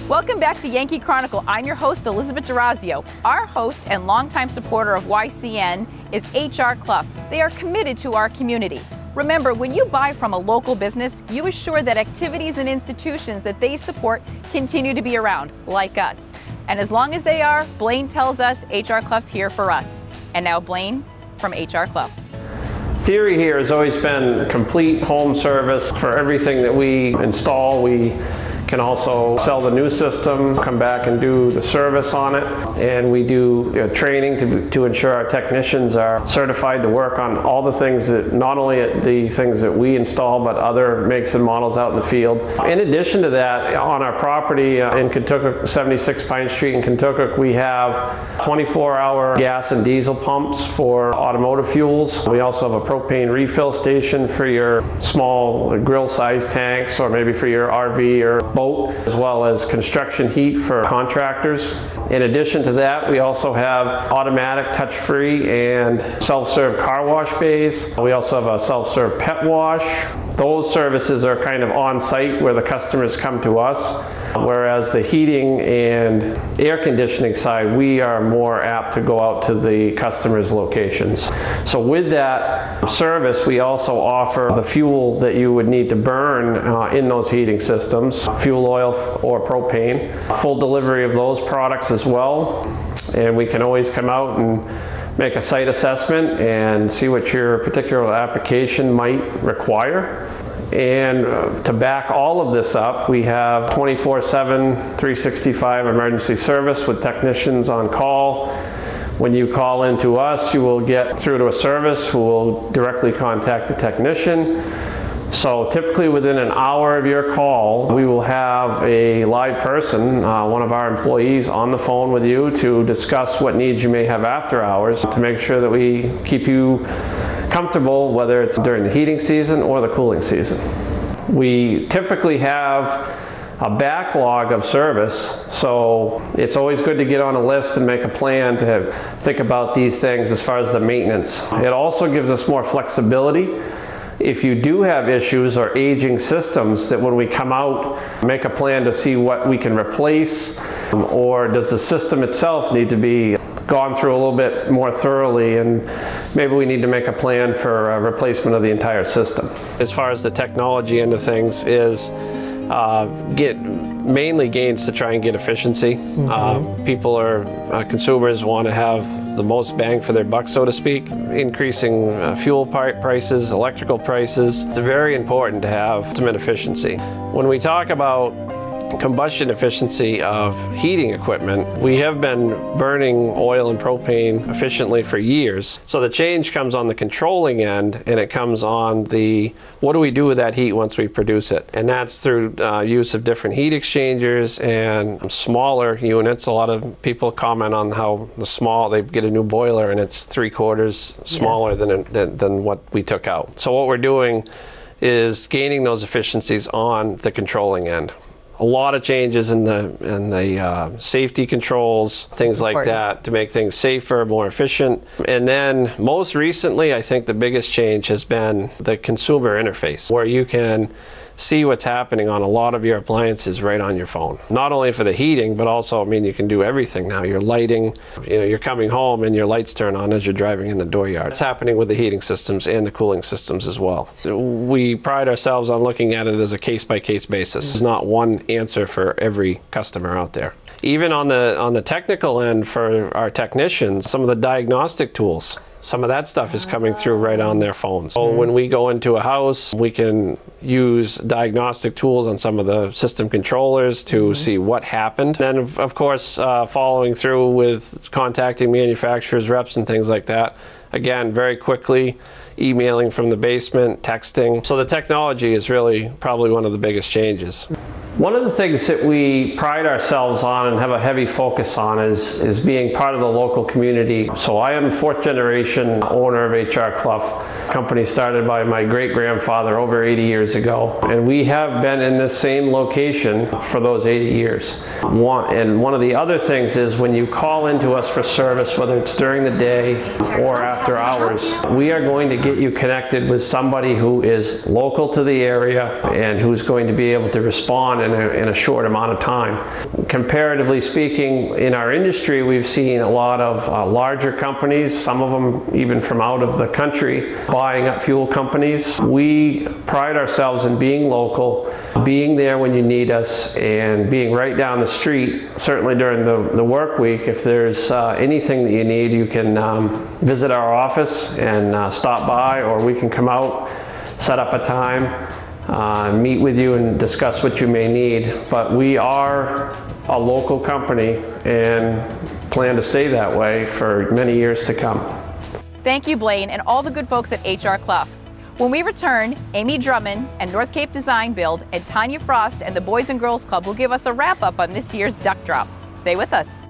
Welcome back to Yankee Chronicle. I'm your host, Elizabeth D'Orazio. Our host and longtime supporter of YCN is HR Clough. They are committed to our community. Remember, when you buy from a local business, you assure that activities and institutions that they support continue to be around, like us. And as long as they are, Blaine tells us HR Clough's here for us. And now Blaine from HR Clough. Theory here has always been complete home service for everything that we install. We can also sell the new system, come back and do the service on it, and we do training to ensure our technicians are certified to work on all the things that, not only the things that we install, but other makes and models out in the field. In addition to that, on our property in Kentucky, 76 Pine Street in Kentucky, we have 24-hour gas and diesel pumps for automotive fuels. We also have a propane refill station for your small grill-sized tanks, or maybe for your RV or boat, as well as construction heat for contractors. In addition to that, we also have automatic touch-free and self-serve car wash bays. We also have a self-serve pet wash. Those services are kind of on-site where the customers come to us, whereas the heating and air conditioning side, we are more apt to go out to the customer's locations. So with that service, we also offer the fuel that you would need to burn in those heating systems, fuel oil or propane, full delivery of those products as well. And we can always come out and make a site assessment and see what your particular application might require. And to back all of this up, we have 24/7, 365 emergency service with technicians on call. When you call into us, you will get through to a service who will directly contact the technician. So typically within an hour of your call, we will have a live person, one of our employees, on the phone with you to discuss what needs you may have after hours to make sure that we keep you comfortable, whether it's during the heating season or the cooling season. We typically have a backlog of service, so it's always good to get on a list and make a plan to think about these things as far as the maintenance. It also gives us more flexibility. If you do have issues or aging systems, that when we come out, make a plan to see what we can replace, or does the system itself need to be gone through a little bit more thoroughly, and maybe we need to make a plan for a replacement of the entire system. As far as the technology end of things is, mainly gains to try and get efficiency. Consumers want to have the most bang for their buck, so to speak. Increasing fuel prices, electrical prices, it's very important to have ultimate efficiency. When we talk about combustion efficiency of heating equipment, we have been burning oil and propane efficiently for years. So the change comes on the controlling end, and it comes on the what do we do with that heat once we produce it. And that's through use of different heat exchangers and smaller units. A lot of people comment on how they get a new boiler and it's 3/4 smaller than what we took out. So what we're doing is gaining those efficiencies on the controlling end. A lot of changes in the safety controls, things like that, to make things safer, more efficient. And then most recently, I think the biggest change has been the consumer interface, where you can see what's happening on a lot of your appliances right on your phone. Not only for the heating, but also, I mean, you can do everything now. Your lighting, you're coming home and your lights turn on as you're driving in the dooryard. It's happening with the heating systems and the cooling systems as well. So we pride ourselves on looking at it as a case-by-case basis. There's not one answer for every customer out there. Even on the technical end for our technicians, some of the diagnostic tools, some of that stuff is coming through right on their phones. So when we go into a house, we can use diagnostic tools on some of the system controllers to see what happened. Then, of course, following through with contacting manufacturers, reps, and things like that. Again, very quickly, emailing from the basement, texting. So the technology is really probably one of the biggest changes. One of the things that we pride ourselves on and have a heavy focus on is being part of the local community. So I am 4th generation owner of HR Clough, a company started by my great-grandfather over 80 years ago. And we have been in this same location for those 80 years. And one of the other things is when you call into us for service, whether it's during the day or after hours, we are going to get you connected with somebody who is local to the area and who's going to be able to respond in a short amount of time. Comparatively speaking, in our industry, we've seen a lot of larger companies, some of them even from out of the country, buying up fuel companies. We pride ourselves in being local, being there when you need us, and being right down the street. Certainly during the work week, if there's anything that you need, you can visit our office and stop by, or we can come out, set up a time, meet with you and discuss what you may need. But we are a local company and plan to stay that way for many years to come. Thank you, Blaine, and all the good folks at HR Clough. When we return, Amy Drummond and North Cape Design Build and Tanya Frost and the Boys and Girls Club will give us a wrap-up on this year's Duck Drop. Stay with us.